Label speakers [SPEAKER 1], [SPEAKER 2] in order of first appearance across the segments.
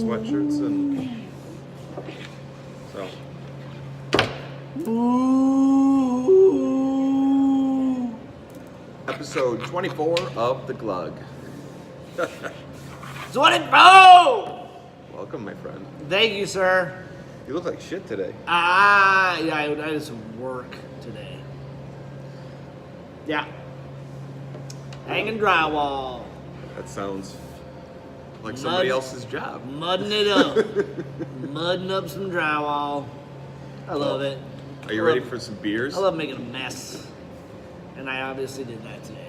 [SPEAKER 1] sweatshirts and so. Episode 24 of the Glug.
[SPEAKER 2] 24!
[SPEAKER 1] Welcome, my friend.
[SPEAKER 2] Thank you, sir.
[SPEAKER 1] You look like shit today.
[SPEAKER 2] Yeah, I did some work today. Yeah. Hanging drywall.
[SPEAKER 1] That sounds like somebody else's job.
[SPEAKER 2] Mudding it up. Mudding up some drywall. I love it.
[SPEAKER 1] Are you ready for some beers?
[SPEAKER 2] I love making a mess. And I obviously did that today.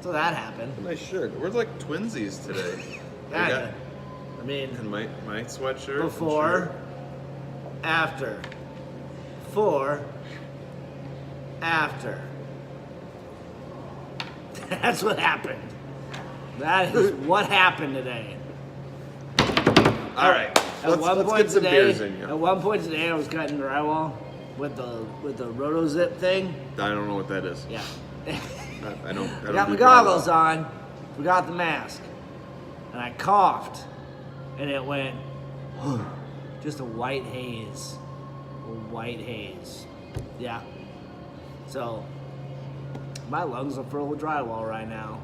[SPEAKER 2] So that happened.
[SPEAKER 1] A nice shirt. We're like twinsies today.
[SPEAKER 2] I mean,
[SPEAKER 1] and my sweatshirt.
[SPEAKER 2] Before, after. Before, after. That's what happened. That is what happened today.
[SPEAKER 1] All right. Let's get some beers in here.
[SPEAKER 2] At one point today, I was cutting drywall with the roto zip thing.
[SPEAKER 1] I don't know what that is.
[SPEAKER 2] Yeah.
[SPEAKER 1] I don't
[SPEAKER 2] got
[SPEAKER 1] do
[SPEAKER 2] my goggles on, forgot the mask, and I coughed, and it went just a white haze. A white haze. Yeah. So my lungs are full of drywall right now.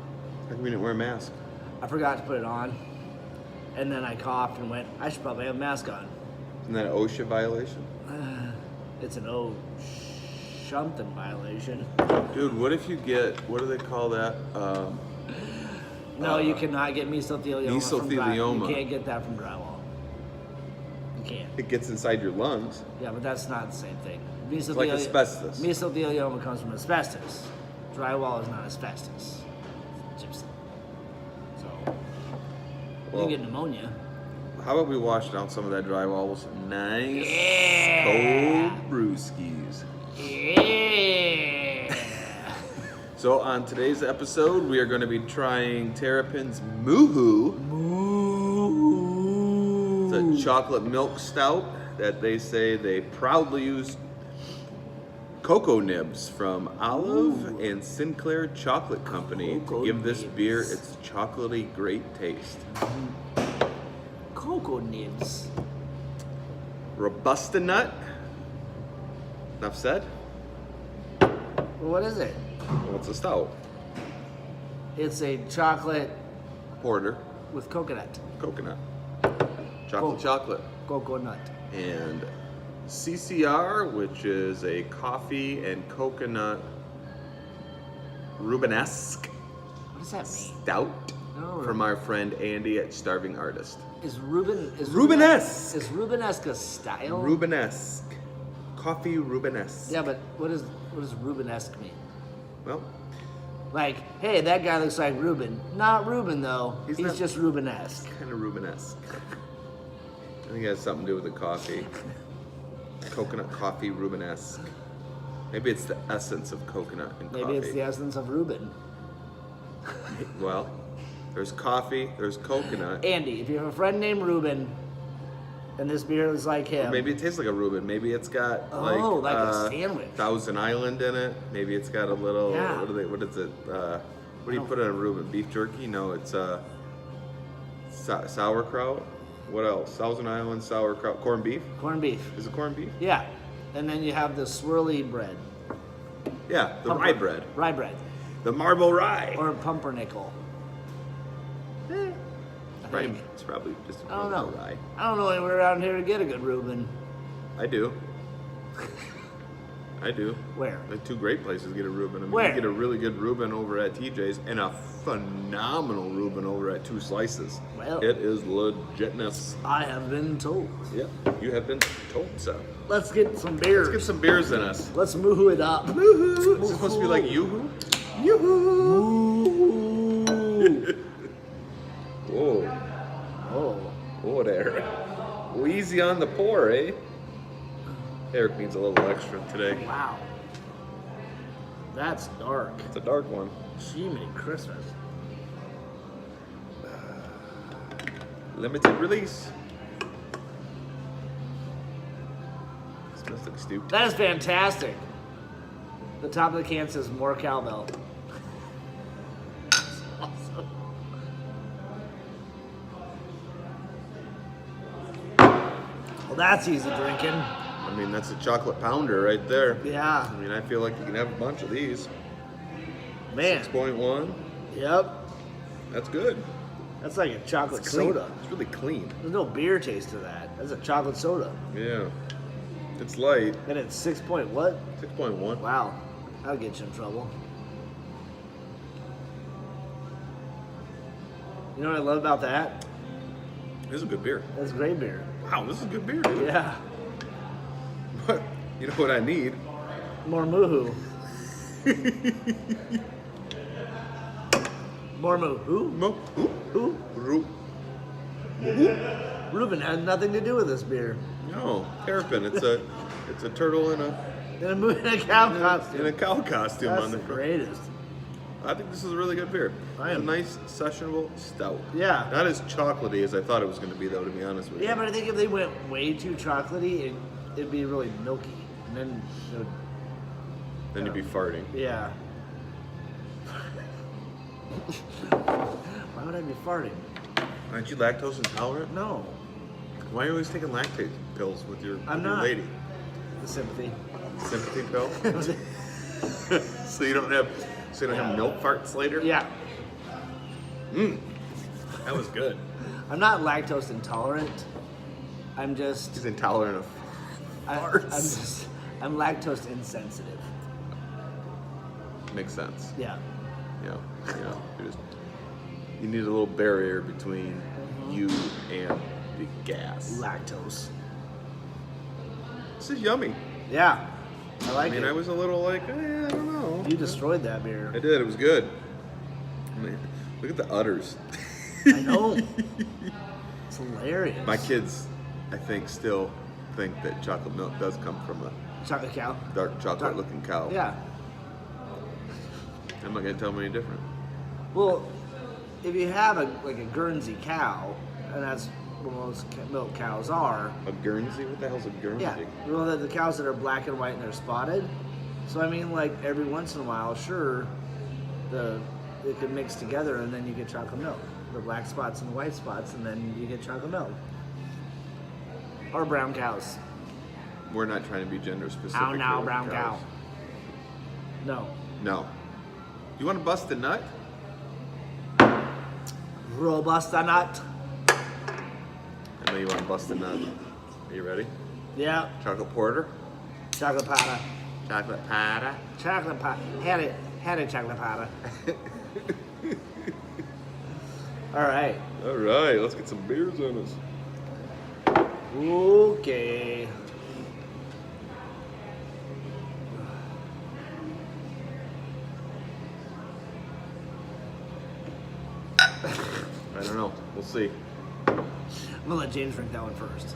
[SPEAKER 1] How come you didn't wear a mask?
[SPEAKER 2] I forgot to put it on, and then I coughed and went, I should probably have a mask on.
[SPEAKER 1] Isn't that an OSHA violation?
[SPEAKER 2] It's an something violation.
[SPEAKER 1] Dude, what if you get, what do they call that?
[SPEAKER 2] No, you cannot get mesothelioma.
[SPEAKER 1] Mesothelioma.
[SPEAKER 2] You can't get that from drywall. You can't.
[SPEAKER 1] It gets inside your lungs.
[SPEAKER 2] Yeah, but that's not the same thing.
[SPEAKER 1] It's like asbestos.
[SPEAKER 2] Mesothelioma comes from asbestos. Drywall is not asbestos. It's gypsum. So, you can get pneumonia.
[SPEAKER 1] How about we wash down some of that drywall with some nice
[SPEAKER 2] Yeah.
[SPEAKER 1] cold brewskis?
[SPEAKER 2] Yeah.
[SPEAKER 1] So on today's episode, we are going to be trying Terrapin's Moo-Hoo. It's a chocolate milk stout that they say they proudly use cocoa nibs from Olive and Sinclair Chocolate Company to give this beer its chocolatey great taste.
[SPEAKER 2] Cocoa nibs.
[SPEAKER 1] Robusta nut. Enough said.
[SPEAKER 2] Well, what is it?
[SPEAKER 1] Well, it's a stout.
[SPEAKER 2] It's a chocolate
[SPEAKER 1] Porter.
[SPEAKER 2] with coconut.
[SPEAKER 1] Coconut. Chocolate.
[SPEAKER 2] Coconut.
[SPEAKER 1] And CCR, which is a coffee and coconut Rubenesque
[SPEAKER 2] What does that mean?
[SPEAKER 1] stout
[SPEAKER 2] No.
[SPEAKER 1] from our friend Andy at Starving Artist.
[SPEAKER 2] Rubenesque a style?
[SPEAKER 1] Rubenesque. Coffee Rubenesque.
[SPEAKER 2] Yeah, but what does Rubenesque mean?
[SPEAKER 1] Well,
[SPEAKER 2] Like, hey, that guy looks like Ruben. Not Ruben though. He's
[SPEAKER 1] not-
[SPEAKER 2] just Rubenesque.
[SPEAKER 1] kind of Rubenesque. I think it has something to do with the coffee. Coconut coffee Rubenesque. Maybe it's the essence of coconut and coffee.
[SPEAKER 2] Maybe it's the essence of Ruben.
[SPEAKER 1] Well, there's coffee, there's coconut.
[SPEAKER 2] Andy, if you have a friend named Ruben, and this beer is like him.
[SPEAKER 1] Maybe it tastes like a Reuben. Maybe it's got like
[SPEAKER 2] a sandwich.
[SPEAKER 1] Thousand Island in it. Maybe it's got a little.
[SPEAKER 2] Yeah.
[SPEAKER 1] What is it? What do you put in a Reuben? Beef jerky? No, it's sauerkraut. What else? Thousand Island sauerkraut. Corned beef.
[SPEAKER 2] Corned beef.
[SPEAKER 1] Is it corned beef?
[SPEAKER 2] Yeah. And then you have the swirly bread.
[SPEAKER 1] Yeah, the rye bread.
[SPEAKER 2] Rye bread.
[SPEAKER 1] The marble rye.
[SPEAKER 2] Or pumpernickel.
[SPEAKER 1] Right. It's probably just
[SPEAKER 2] I don't know.
[SPEAKER 1] rye.
[SPEAKER 2] I don't know anywhere around here to get a good Reuben.
[SPEAKER 1] I do. I do.
[SPEAKER 2] Where?
[SPEAKER 1] Like two great places to get a Reuben. I mean,
[SPEAKER 2] Where?
[SPEAKER 1] you get a really good Reuben over at TJ's and a phenomenal Reuben over at Two Slices.
[SPEAKER 2] Well,
[SPEAKER 1] it is legitness.
[SPEAKER 2] I have been told.
[SPEAKER 1] Yep, you have been told so.
[SPEAKER 2] Let's get some beers.
[SPEAKER 1] Let's get some beers in us.
[SPEAKER 2] Let's moo it up.
[SPEAKER 1] Woohoo! Is it supposed to be like yoo-hoo? Yoo-hoo! Whoa.
[SPEAKER 2] Oh.
[SPEAKER 1] Whoa there. Well, easy on the pour, eh? Eric needs a little extra today.
[SPEAKER 2] Wow. That's dark.
[SPEAKER 1] It's a dark one.
[SPEAKER 2] Jiminy Christmas.
[SPEAKER 1] Limited release. Smells like stew.
[SPEAKER 2] That is fantastic. The top of the can says more cowbell. That's awesome. Well, that's easy drinking.
[SPEAKER 1] I mean, that's a chocolate pounder right there.
[SPEAKER 2] Yeah.
[SPEAKER 1] I mean, I feel like you can have a bunch of these.
[SPEAKER 2] Man.
[SPEAKER 1] 6.1.
[SPEAKER 2] Yep.
[SPEAKER 1] That's good.
[SPEAKER 2] That's like a chocolate
[SPEAKER 1] It's clean.
[SPEAKER 2] soda.
[SPEAKER 1] It's really clean.
[SPEAKER 2] There's no beer taste to that. That's a chocolate soda.
[SPEAKER 1] Yeah. It's light.
[SPEAKER 2] And it's 6 point what?
[SPEAKER 1] 6.1.
[SPEAKER 2] Wow. That'll get you in trouble. You know what I love about that?
[SPEAKER 1] This is a good beer.
[SPEAKER 2] That's great beer.
[SPEAKER 1] Wow, this is good beer, dude.
[SPEAKER 2] Yeah.
[SPEAKER 1] But you know what I need?
[SPEAKER 2] More moohoo. More moohoo? Who? Reuben had nothing to do with this beer.
[SPEAKER 1] No, terrapin. It's a turtle in a
[SPEAKER 2] In a cow costume.
[SPEAKER 1] in a cow costume
[SPEAKER 2] That's
[SPEAKER 1] on the
[SPEAKER 2] the
[SPEAKER 1] front.
[SPEAKER 2] greatest.
[SPEAKER 1] I think this is a really good beer.
[SPEAKER 2] I
[SPEAKER 1] It's a
[SPEAKER 2] am-
[SPEAKER 1] nice sessionable stout.
[SPEAKER 2] Yeah.
[SPEAKER 1] Not as chocolatey as I thought it was going to be, though. To be honest with you.
[SPEAKER 2] Yeah, but I think if they went way too chocolatey, it'd be really milky. And then it would,
[SPEAKER 1] Then you'd be farting.
[SPEAKER 2] yeah. Why would I be farting?
[SPEAKER 1] Aren't you lactose intolerant?
[SPEAKER 2] No.
[SPEAKER 1] Why are you always taking lactate pills with your,
[SPEAKER 2] I'm
[SPEAKER 1] with your
[SPEAKER 2] not.
[SPEAKER 1] lady?
[SPEAKER 2] The sympathy.
[SPEAKER 1] Sympathy pill. So you don't have milk farts later.
[SPEAKER 2] Yeah.
[SPEAKER 1] That was good.
[SPEAKER 2] I'm not lactose intolerant. I'm just.
[SPEAKER 1] He's intolerant of farts.
[SPEAKER 2] I'm lactose insensitive.
[SPEAKER 1] Makes sense.
[SPEAKER 2] Yeah.
[SPEAKER 1] You need a little barrier between you and the gas.
[SPEAKER 2] Lactose.
[SPEAKER 1] This is yummy.
[SPEAKER 2] Yeah. I
[SPEAKER 1] I
[SPEAKER 2] like
[SPEAKER 1] mean,
[SPEAKER 2] it.
[SPEAKER 1] I was a little like, I don't know.
[SPEAKER 2] You destroyed that beer.
[SPEAKER 1] I did. It was good. I mean, look at the udders.
[SPEAKER 2] I know. It's hilarious.
[SPEAKER 1] My kids, I think, still think that chocolate milk does come from a
[SPEAKER 2] Chocolate cow.
[SPEAKER 1] dark chocolate-looking cow.
[SPEAKER 2] Yeah.
[SPEAKER 1] I'm not gonna tell them any different.
[SPEAKER 2] Well, if you have a Guernsey cow, and that's what most milk cows are.
[SPEAKER 1] A Guernsey? What the hell's a Guernsey?
[SPEAKER 2] Yeah. Well, the cows that are black and white and they're spotted. So I mean, like every once in a while, sure, it could mix together and then you get chocolate milk. The black spots and the white spots, and then you get chocolate milk. Or brown cows.
[SPEAKER 1] We're not trying to be gender specific.
[SPEAKER 2] Ow, now,
[SPEAKER 1] here with
[SPEAKER 2] brown
[SPEAKER 1] cows.
[SPEAKER 2] cow. No.
[SPEAKER 1] No. You want to bust a nut?
[SPEAKER 2] Robusta nut.
[SPEAKER 1] I know you want to bust a nut. Are you ready?
[SPEAKER 2] Yeah.
[SPEAKER 1] Chocolate porter?
[SPEAKER 2] Chocolate powder.
[SPEAKER 1] Chocolate powder?
[SPEAKER 2] Chocolate powder. Had it chocolate powder. All right.
[SPEAKER 1] All right, let's get some beers on us.
[SPEAKER 2] Okay.
[SPEAKER 1] I don't know. We'll see.
[SPEAKER 2] I'm gonna let James drink that one first.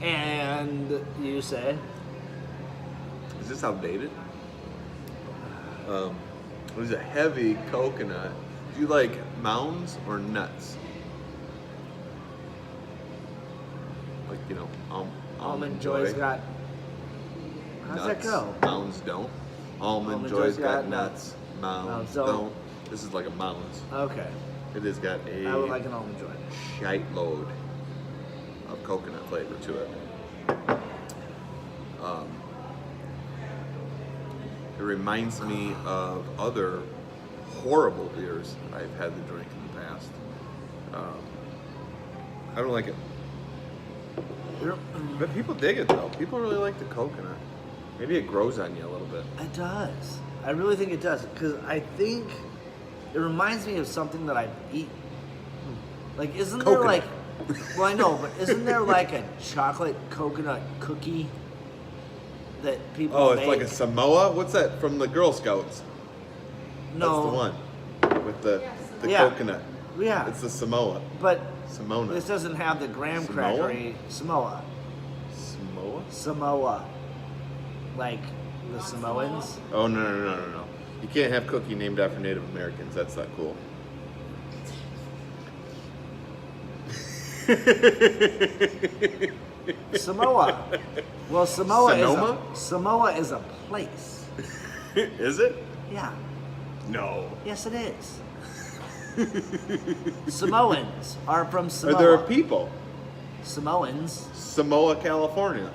[SPEAKER 2] And you say?
[SPEAKER 1] Is this outdated? It was a heavy coconut. Do you like mounds or nuts? Like, you know,
[SPEAKER 2] Almond Joy's got. How's that
[SPEAKER 1] nuts.
[SPEAKER 2] go?
[SPEAKER 1] Mounds don't. Almond Joy's got nuts. Mounds
[SPEAKER 2] Mounds don't.
[SPEAKER 1] don't. This is like a mounds.
[SPEAKER 2] Okay.
[SPEAKER 1] It has got a
[SPEAKER 2] I would like an Almond Joy.
[SPEAKER 1] shite load of coconut flavor to it. It reminds me of other horrible beers I've had to drink in the past. I don't like it. But people dig it though. People really like the coconut. Maybe it grows on you a little bit.
[SPEAKER 2] It does. I really think it does. Because I think it reminds me of something that I've eaten. Like, isn't there
[SPEAKER 1] Coconut.
[SPEAKER 2] like. Well, I know, but isn't there like a chocolate coconut cookie that people
[SPEAKER 1] Oh, it's
[SPEAKER 2] make?
[SPEAKER 1] like a Samoa? What's that from the Girl Scouts?
[SPEAKER 2] No.
[SPEAKER 1] That's the one. With the
[SPEAKER 2] Yeah.
[SPEAKER 1] coconut.
[SPEAKER 2] Yeah.
[SPEAKER 1] It's the Samoa.
[SPEAKER 2] But
[SPEAKER 1] Simona.
[SPEAKER 2] this doesn't have the graham
[SPEAKER 1] Samoa?
[SPEAKER 2] crackery. Samoa.
[SPEAKER 1] Samoa?
[SPEAKER 2] Samoa. Like the Samoans.
[SPEAKER 1] Oh, no. You can't have cookie named after Native Americans. That's not cool.
[SPEAKER 2] Samoa. Well,
[SPEAKER 1] Sonoma?
[SPEAKER 2] Samoa is a place.
[SPEAKER 1] Is it?
[SPEAKER 2] Yeah.
[SPEAKER 1] No.
[SPEAKER 2] Yes, it is. Samoans are from Samoa.
[SPEAKER 1] There are people.
[SPEAKER 2] Samoans.
[SPEAKER 1] Samoa, California.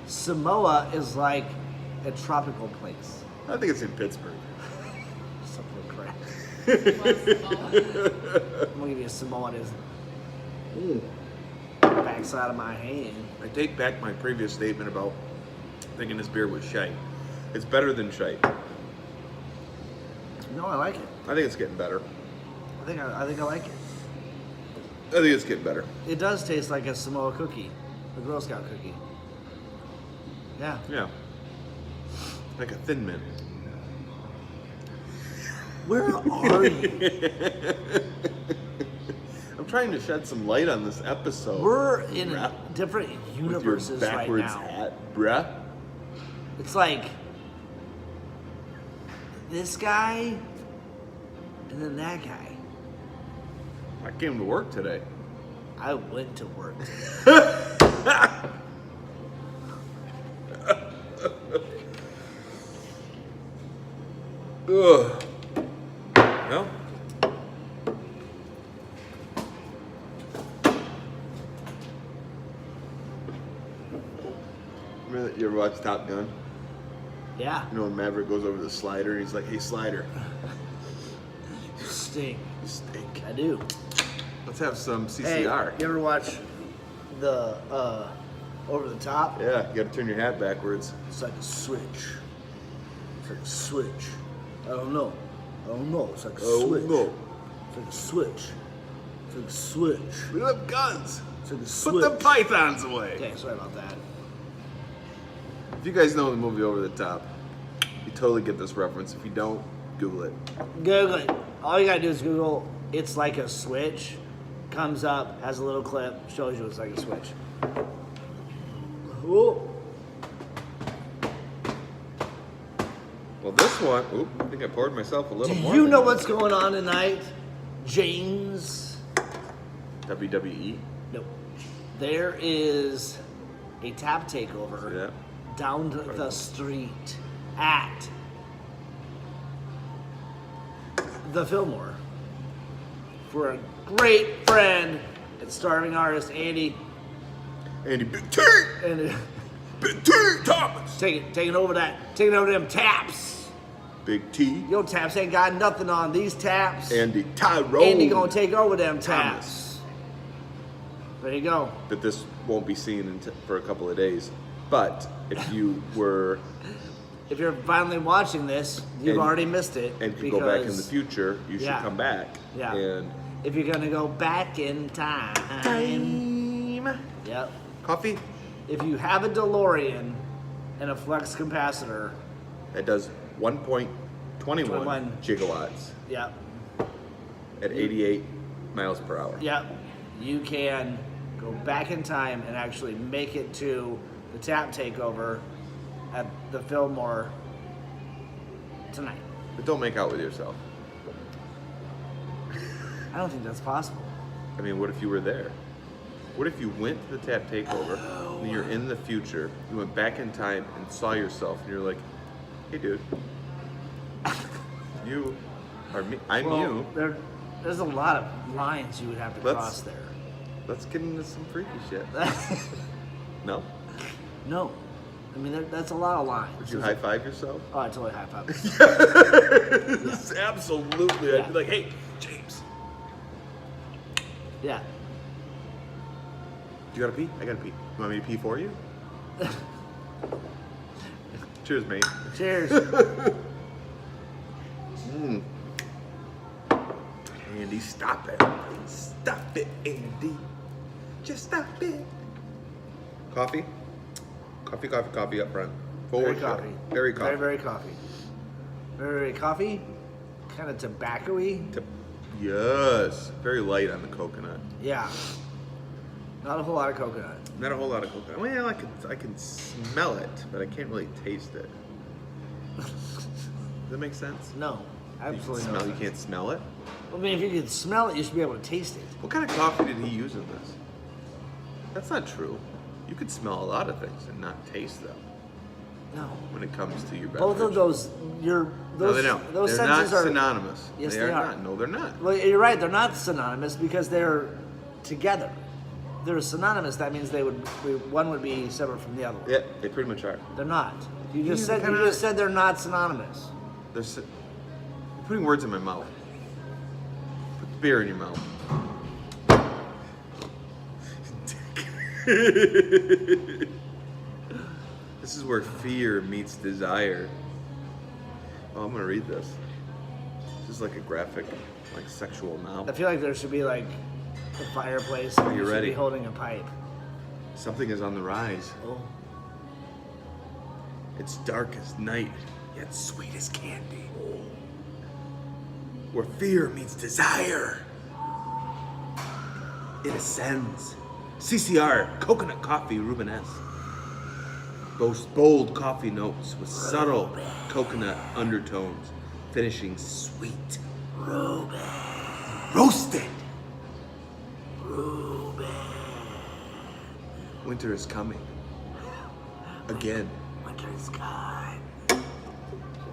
[SPEAKER 2] Samoa is like a tropical place.
[SPEAKER 1] I think it's in Pittsburgh.
[SPEAKER 2] Something crap.
[SPEAKER 3] Well,
[SPEAKER 2] I'm gonna give you a Samoan is backside of my hand.
[SPEAKER 1] I take back my previous statement about thinking this beer was shite. It's better than shite.
[SPEAKER 2] No, I like it.
[SPEAKER 1] I think it's getting better.
[SPEAKER 2] I think I like it.
[SPEAKER 1] I think it's getting better.
[SPEAKER 2] It does taste like a Samoa cookie, a Girl Scout cookie. Yeah.
[SPEAKER 1] Yeah. Like a Thin Mint.
[SPEAKER 2] Where are you?
[SPEAKER 1] I'm trying to shed some light on this episode.
[SPEAKER 2] We're in
[SPEAKER 1] Bruh.
[SPEAKER 2] different
[SPEAKER 1] With your
[SPEAKER 2] universes right
[SPEAKER 1] backwards
[SPEAKER 2] now.
[SPEAKER 1] hat, bruh.
[SPEAKER 2] It's like this guy and then that guy.
[SPEAKER 1] I came to work today.
[SPEAKER 2] I went to work.
[SPEAKER 1] Ugh. Well. Remember you ever watch Top Gun?
[SPEAKER 2] Yeah.
[SPEAKER 1] You know when Maverick goes over the slider and he's like, "Hey, slider,
[SPEAKER 2] You stink.
[SPEAKER 1] you stink.
[SPEAKER 2] I do.
[SPEAKER 1] Let's have some
[SPEAKER 2] Hey,
[SPEAKER 1] CCR."
[SPEAKER 2] you ever watch the Over the Top?
[SPEAKER 1] Yeah, you gotta turn your hat backwards.
[SPEAKER 2] It's like a switch. It's like a switch. I don't know. It's like a switch.
[SPEAKER 1] no.
[SPEAKER 2] It's like a switch. It's like a switch.
[SPEAKER 1] We have guns.
[SPEAKER 2] It's like a switch.
[SPEAKER 1] Put the pythons away.
[SPEAKER 2] Okay, sorry about that.
[SPEAKER 1] If you guys know the movie Over the Top, you totally get this reference. If you don't, Google it.
[SPEAKER 2] Google it. All you gotta do is Google "It's like a switch." Comes up, has a little clip, shows you it's like a switch. Ooh.
[SPEAKER 1] Well, this one, oop, I think I poured myself a little
[SPEAKER 2] Do
[SPEAKER 1] more.
[SPEAKER 2] you
[SPEAKER 1] than
[SPEAKER 2] know what's going on tonight, James?
[SPEAKER 1] WWE?
[SPEAKER 2] No. There is a tap takeover
[SPEAKER 1] Yeah.
[SPEAKER 2] down the street at the Fillmore for a great friend and starving artist Andy
[SPEAKER 1] Andy Big T!
[SPEAKER 2] and
[SPEAKER 1] Big T Thomas!
[SPEAKER 2] taking over them taps.
[SPEAKER 1] Big T.
[SPEAKER 2] Yo, taps ain't got nothing on these taps.
[SPEAKER 1] Andy Tyrone.
[SPEAKER 2] Andy gonna take over them
[SPEAKER 1] Thomas.
[SPEAKER 2] taps. There you go.
[SPEAKER 1] But this won't be seen for a couple of days. But if you were
[SPEAKER 2] If you're finally watching this, you've
[SPEAKER 1] And-
[SPEAKER 2] already missed it.
[SPEAKER 1] and could go back in the
[SPEAKER 2] because-
[SPEAKER 1] future, you should
[SPEAKER 2] Yeah.
[SPEAKER 1] come back.
[SPEAKER 2] Yeah.
[SPEAKER 1] And
[SPEAKER 2] If you're gonna go back in time. Yep.
[SPEAKER 1] coffee
[SPEAKER 2] If you have a DeLorean and a flux capacitor,
[SPEAKER 1] that does 1.21
[SPEAKER 2] 21.
[SPEAKER 1] gigawatts
[SPEAKER 2] yep.
[SPEAKER 1] at 88 miles per hour.
[SPEAKER 2] Yep. You can go back in time and actually make it to the tap takeover at the Fillmore tonight.
[SPEAKER 1] But don't make out with yourself.
[SPEAKER 2] I don't think that's possible.
[SPEAKER 1] I mean, what if you were there? What if you went to the tap takeover and you're in the future, you went back in time and saw yourself and you're like, "Hey dude, you are me, I'm you.
[SPEAKER 2] There's a lot of lines you would have to
[SPEAKER 1] Let's-
[SPEAKER 2] cross there.
[SPEAKER 1] Let's get into some freaky shit." No?
[SPEAKER 2] No. I mean, that's a lot of lines.
[SPEAKER 1] Would you high five yourself?
[SPEAKER 2] Oh, I totally high five.
[SPEAKER 1] Absolutely.
[SPEAKER 2] Yeah.
[SPEAKER 1] I'd be like, "Hey, James,
[SPEAKER 2] Yeah.
[SPEAKER 1] you gotta pee? I gotta pee. You want me to pee for you?" Cheers, mate.
[SPEAKER 2] Cheers.
[SPEAKER 1] Andy, stop it. Stop it, Andy. Just stop it. Coffee? Coffee up front.
[SPEAKER 2] Very
[SPEAKER 1] Forward
[SPEAKER 2] coffee.
[SPEAKER 1] Very coffee.
[SPEAKER 2] Very coffee. Very coffee. Kind of tobacco-y.
[SPEAKER 1] Yes. Very light on the coconut.
[SPEAKER 2] Yeah. Not a whole lot of coconut.
[SPEAKER 1] Not a whole lot of coconut. Well, I can smell it, but I can't really taste it. Does that make sense?
[SPEAKER 2] No. Absolutely not.
[SPEAKER 1] You can't smell it?
[SPEAKER 2] I mean, if you could smell it, you should be able to taste it.
[SPEAKER 1] What kind of coffee did he use in this? That's not true. You could smell a lot of things and not taste them.
[SPEAKER 2] No.
[SPEAKER 1] when it comes to your beverage.
[SPEAKER 2] Both of those,
[SPEAKER 1] No,
[SPEAKER 2] those,
[SPEAKER 1] they don't.
[SPEAKER 2] those
[SPEAKER 1] They're not
[SPEAKER 2] senses are
[SPEAKER 1] synonymous.
[SPEAKER 2] Yes,
[SPEAKER 1] they
[SPEAKER 2] they are.
[SPEAKER 1] not. No, they're not.
[SPEAKER 2] Well, you're right. They're not synonymous because they're together. They're synonymous. That means one would be separate from the other.
[SPEAKER 1] Yeah, they pretty much are.
[SPEAKER 2] They're not. You just
[SPEAKER 1] kinda-
[SPEAKER 2] said they're not synonymous.
[SPEAKER 1] You're putting words in my mouth. Put the beer in your mouth. This is where fear meets desire. Oh, I'm gonna read this. This is like a graphic, like sexual
[SPEAKER 2] I
[SPEAKER 1] novel.
[SPEAKER 2] feel like there should be like a fireplace.
[SPEAKER 1] Are
[SPEAKER 2] And
[SPEAKER 1] you
[SPEAKER 2] should
[SPEAKER 1] ready?
[SPEAKER 2] Be holding a pipe.
[SPEAKER 1] Something is on the rise.
[SPEAKER 2] Oh.
[SPEAKER 1] It's dark as night, yet sweet as candy. Where fear meets desire. It ascends. CCR, coconut coffee Rubenesque. Boasts bold coffee notes with subtle coconut undertones, finishing sweet. Roasted. Winter is coming. Again.
[SPEAKER 2] Winter's gone.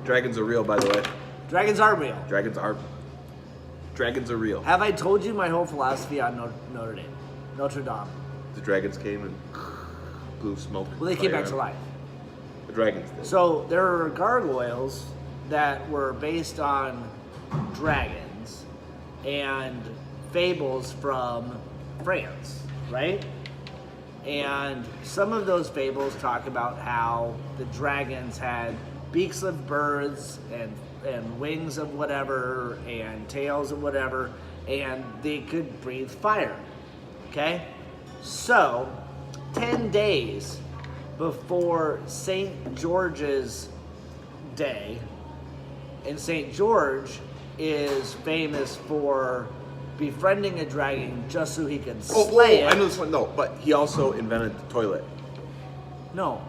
[SPEAKER 1] Dragons are real, by the way.
[SPEAKER 2] Dragons are real.
[SPEAKER 1] Dragons are real.
[SPEAKER 2] Have I told you my whole philosophy on Notre Dame? Notre Dame.
[SPEAKER 1] The dragons came and blew smoke.
[SPEAKER 2] Well, they came
[SPEAKER 1] fire
[SPEAKER 2] back to
[SPEAKER 1] out.
[SPEAKER 2] life.
[SPEAKER 1] The dragons did.
[SPEAKER 2] So there are gargoyles that were based on dragons and fables from France, right? And some of those fables talk about how the dragons had beaks of birds and wings of whatever and tails of whatever, and they could breathe fire. Okay? So, 10 days before St. George's Day, and St. George is famous for befriending a dragon just so he could slay it.
[SPEAKER 1] I know this one. No, but he also invented the toilet.
[SPEAKER 2] No.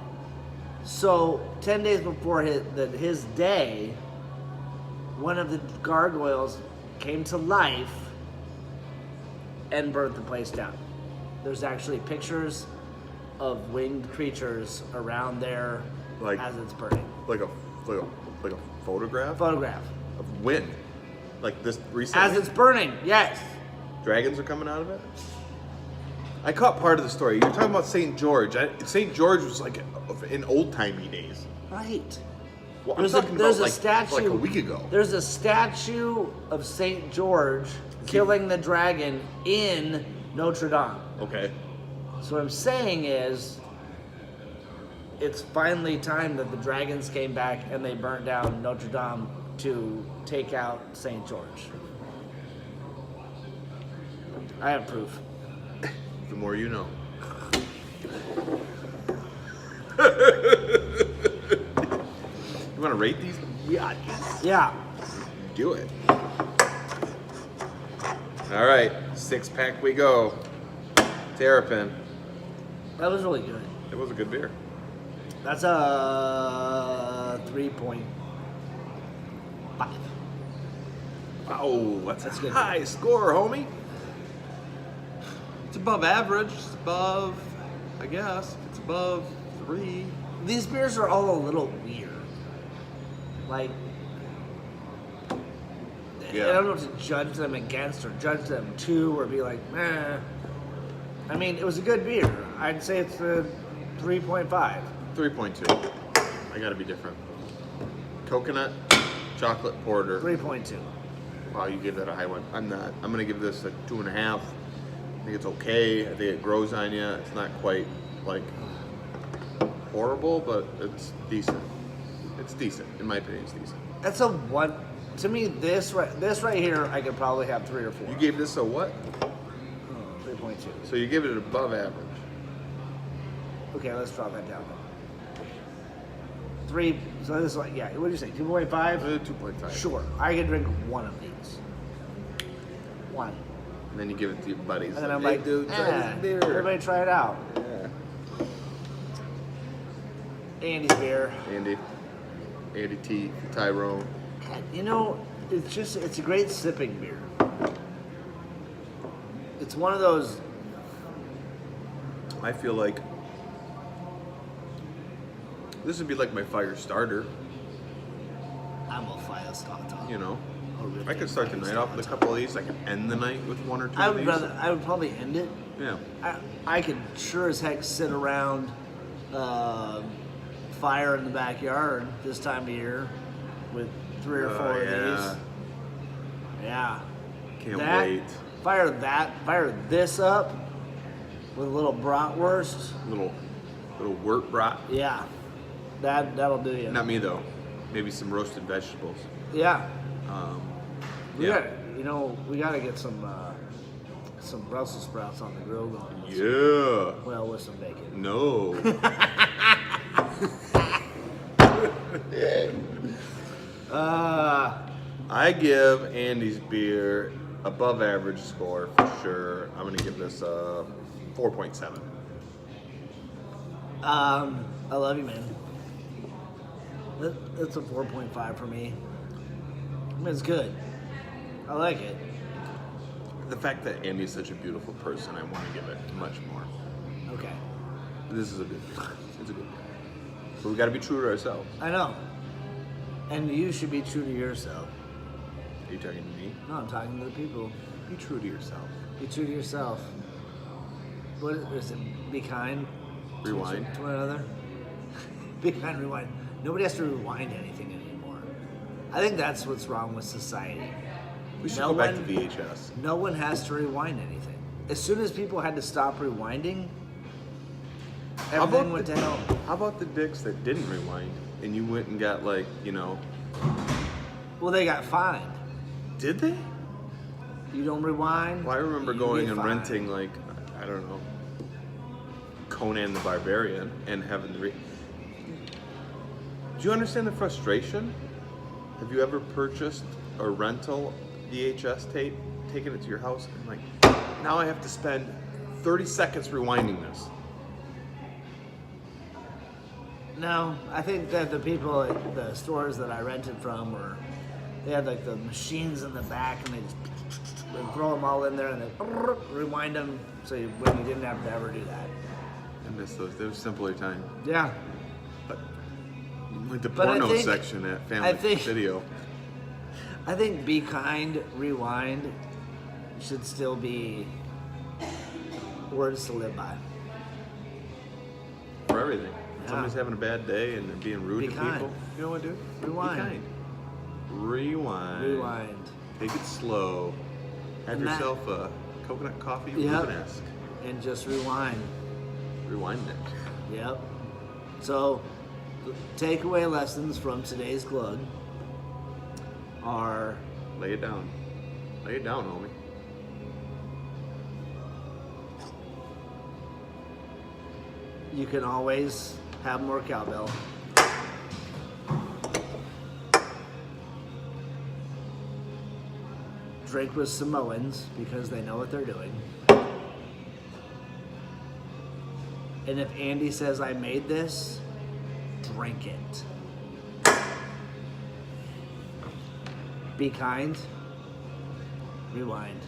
[SPEAKER 2] So 10 days before his day, one of the gargoyles came to life and burnt the place down. There's actually pictures of winged creatures around there
[SPEAKER 1] Like-
[SPEAKER 2] as it's burning.
[SPEAKER 1] Like a photograph
[SPEAKER 2] Photograph.
[SPEAKER 1] of wind. Like this recently.
[SPEAKER 2] As it's burning, yes.
[SPEAKER 1] Dragons are coming out of it. I caught part of the story. You're talking about St. George. St. George was like in old timey days.
[SPEAKER 2] Right.
[SPEAKER 1] Well, I'm talking
[SPEAKER 2] there's
[SPEAKER 1] about
[SPEAKER 2] a statue
[SPEAKER 1] like a week ago.
[SPEAKER 2] There's a statue of St. George killing the dragon in Notre Dame.
[SPEAKER 1] Okay.
[SPEAKER 2] So what I'm saying is, it's finally time that the dragons came back and they burnt down Notre Dame to take out St. George. I have proof.
[SPEAKER 1] The more you know. You want to rate these?
[SPEAKER 2] Yeah.
[SPEAKER 1] Do it. All right, 6-pack we go. Terrapin.
[SPEAKER 2] That was really good.
[SPEAKER 1] It was a good beer.
[SPEAKER 2] That's a 3.5.
[SPEAKER 1] Oh, that's
[SPEAKER 2] That's
[SPEAKER 1] a
[SPEAKER 2] good.
[SPEAKER 1] high score, homie. It's above average. It's above, I guess. It's above 3.
[SPEAKER 2] These beers are all a little weird. Like,
[SPEAKER 1] Yeah.
[SPEAKER 2] I don't know what to judge them against or judge them to or be like, eh. I mean, it was a good beer. I'd say it's a 3.5.
[SPEAKER 1] 3.2. I gotta be different. Coconut, chocolate porter.
[SPEAKER 2] 3.2.
[SPEAKER 1] Wow, you gave that a high one. I'm not. I'm gonna give this a 2.5. I think it's okay. I think it grows on you. It's not quite like horrible, but it's decent. It's decent. In my opinion, it's decent.
[SPEAKER 2] That's a 1. To me, this right here, I could probably have 3 or 4.
[SPEAKER 1] You gave this a what?
[SPEAKER 2] 3.2.
[SPEAKER 1] So you give it above average.
[SPEAKER 2] Okay, let's drop that down. 3. So this is like, yeah. What did you say? 2.5.
[SPEAKER 1] 2.5.
[SPEAKER 2] Sure, I could drink one of these. One.
[SPEAKER 1] And then you give it to your buddies.
[SPEAKER 2] And then I'm
[SPEAKER 1] Hey,
[SPEAKER 2] like,
[SPEAKER 1] dude, try this beer.
[SPEAKER 2] everybody try it out.
[SPEAKER 1] Yeah.
[SPEAKER 2] Andy's beer.
[SPEAKER 1] Andy T, Tyrone.
[SPEAKER 2] You know, it's a great sipping beer. It's one of those,
[SPEAKER 1] I feel like This would be like my fire starter.
[SPEAKER 2] I'm a fire starter.
[SPEAKER 1] You know,
[SPEAKER 2] A
[SPEAKER 1] I could start the night off with a couple of these. I could end the night with one or two
[SPEAKER 2] I
[SPEAKER 1] of
[SPEAKER 2] would
[SPEAKER 1] these.
[SPEAKER 2] I would probably end it.
[SPEAKER 1] Yeah.
[SPEAKER 2] I could sure as heck sit around fire in the backyard this time of year with 3 or 4 of
[SPEAKER 1] yeah.
[SPEAKER 2] these. Yeah.
[SPEAKER 1] Can't wait.
[SPEAKER 2] Fire this up with a little bratwurst.
[SPEAKER 1] Little wort brat.
[SPEAKER 2] Yeah. That'll do you.
[SPEAKER 1] Not me though. Maybe some roasted vegetables.
[SPEAKER 2] Yeah. We
[SPEAKER 1] Yeah.
[SPEAKER 2] we gotta get some Brussels sprouts on the grill going.
[SPEAKER 1] Yeah.
[SPEAKER 2] Well, with some bacon.
[SPEAKER 1] No. I give Andy's beer above average score for sure. I'm gonna give this a 4.7.
[SPEAKER 2] I love you, man. That's a 4.5 for me. I mean, it's good. I like it.
[SPEAKER 1] The fact that Andy's such a beautiful person, I want to give it much more.
[SPEAKER 2] Okay.
[SPEAKER 1] This is a good beer. It's a good beer. But we got to be true to ourselves.
[SPEAKER 2] I know. And you should be true to yourself.
[SPEAKER 1] Are you talking to me?
[SPEAKER 2] No, I'm talking to the people.
[SPEAKER 1] Be true to yourself.
[SPEAKER 2] Be true to yourself. What is it? Be kind.
[SPEAKER 1] Rewind.
[SPEAKER 2] To one another. Be kind. Rewind. Nobody has to rewind anything anymore. I think that's what's wrong with society.
[SPEAKER 1] We should
[SPEAKER 2] No
[SPEAKER 1] go back to
[SPEAKER 2] one-
[SPEAKER 1] VHS.
[SPEAKER 2] No one has to rewind anything. As soon as people had to stop rewinding,
[SPEAKER 1] How
[SPEAKER 2] everything
[SPEAKER 1] about
[SPEAKER 2] went
[SPEAKER 1] the-
[SPEAKER 2] to hell.
[SPEAKER 1] How about the dicks that didn't rewind and you went and got like,
[SPEAKER 2] Well, they got fined.
[SPEAKER 1] did they?
[SPEAKER 2] You don't rewind.
[SPEAKER 1] Well, I remember
[SPEAKER 2] you
[SPEAKER 1] going
[SPEAKER 2] get
[SPEAKER 1] and
[SPEAKER 2] fined.
[SPEAKER 1] renting like, I don't know, Conan the Barbarian and having to do you understand the frustration? Have you ever purchased a rental VHS tape, taken it to your house, and like, now I have to spend 30 seconds rewinding this?
[SPEAKER 2] No, I think that the people at the stores that I rented from they had like the machines in the back and they just they'd throw them all in there and they rewind them so when you didn't have to ever do that.
[SPEAKER 1] I miss those. They were simpler times.
[SPEAKER 2] Yeah.
[SPEAKER 1] But like the
[SPEAKER 2] But I
[SPEAKER 1] porno
[SPEAKER 2] think-
[SPEAKER 1] section at
[SPEAKER 2] I
[SPEAKER 1] Family
[SPEAKER 2] think-
[SPEAKER 1] Video.
[SPEAKER 2] I think Be Kind, Rewind should still be words to live by.
[SPEAKER 1] For everything.
[SPEAKER 2] Yeah.
[SPEAKER 1] Somebody's having a bad day and they're being rude
[SPEAKER 2] Be
[SPEAKER 1] to
[SPEAKER 2] kind.
[SPEAKER 1] people. You know what, dude?
[SPEAKER 2] Rewind.
[SPEAKER 1] Be kind. Rewind.
[SPEAKER 2] Rewind.
[SPEAKER 1] Take it slow. Have
[SPEAKER 2] And that-
[SPEAKER 1] yourself a coconut coffee
[SPEAKER 2] Yep.
[SPEAKER 1] Rubenesque.
[SPEAKER 2] And just rewind.
[SPEAKER 1] Rewind it.
[SPEAKER 2] Yep. So, takeaway lessons from today's Glug are
[SPEAKER 1] Lay it down. Lay it down, homie.
[SPEAKER 2] you can always have more cowbell. Drink with Samoans because they know what they're doing. And if Andy says I made this, drink it. Be kind. Rewind.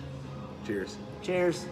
[SPEAKER 1] Cheers.
[SPEAKER 2] Cheers.